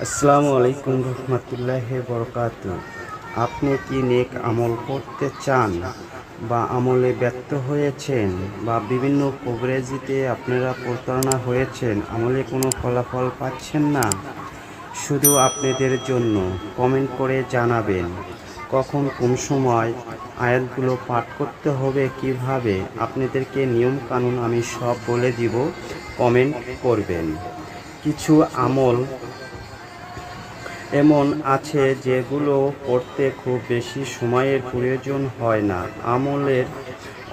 আসসালামু আলাইকুম রহমতুল্লাহি বরকাতুহু। আপনি কি নেক আমল করতে চান বা আমলে ব্যর্থ হয়েছেন বা বিভিন্ন কভারেজিতে আপনারা প্রতারণা হয়েছেন, আমলে কোনো ফলাফল পাচ্ছেন না? শুধু আপনাদের জন্য কমেন্ট করে জানাবেন কখন কোন সময় আয়াতগুলো পাঠ করতে হবে, কিভাবে আপনাদেরকে নিয়ম কানুন আমি সব বলে দিব। কমেন্ট করবেন। কিছু আমল এমন আছে যেগুলো করতে খুব বেশি সময়ের প্রয়োজন হয় না, আমলের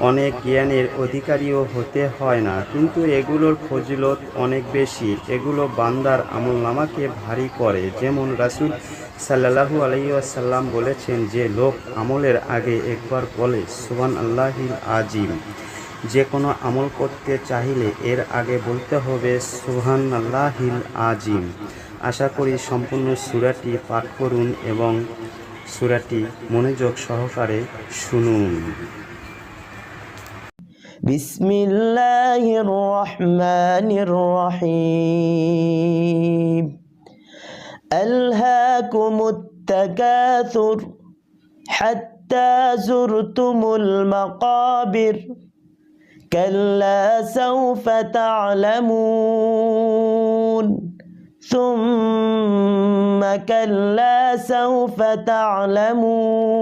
অনেক জ্ঞানের অধিকারীও হতে হয় না, কিন্তু এগুলোর ফজিলত অনেক বেশি। এগুলো বান্দার আমলনামাকে ভারী করে। যেমন রাসূল সাল্লাল্লাহু আলাইহি ওয়াসাল্লাম বলেছেন, যে লোক আমলের আগে একবার বলে সুবহানাল্লাহিল আযীম, যে কোনো আমল করতে চাইলে এর আগে বলতে হবে সুবহানাল্লাহিল আযীম। আশা করি সম্পূর্ণ সূরাটি পাঠ করুন এবং সূরাটি মনোযোগ সহকারে শুনুন। বিসমিল্লাহির রহমানির রহিম। আলহাকুমুত তাকাসুর হাত্তা যুরতুমুল মাকাবির কাল্লা সাওফা তা'লামুন ثم كلا سوف تعلمون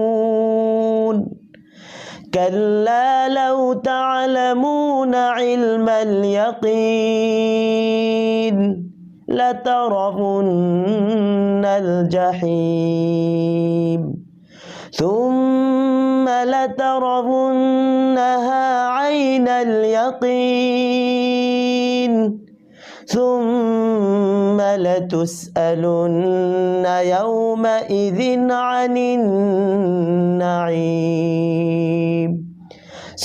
كلا لو تعلمون علم اليقين لترون الجحيم ثم لترونها عين اليقين ثم لتسألن يومئذ عن النعيم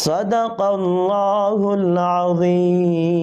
صدق الله العظيم।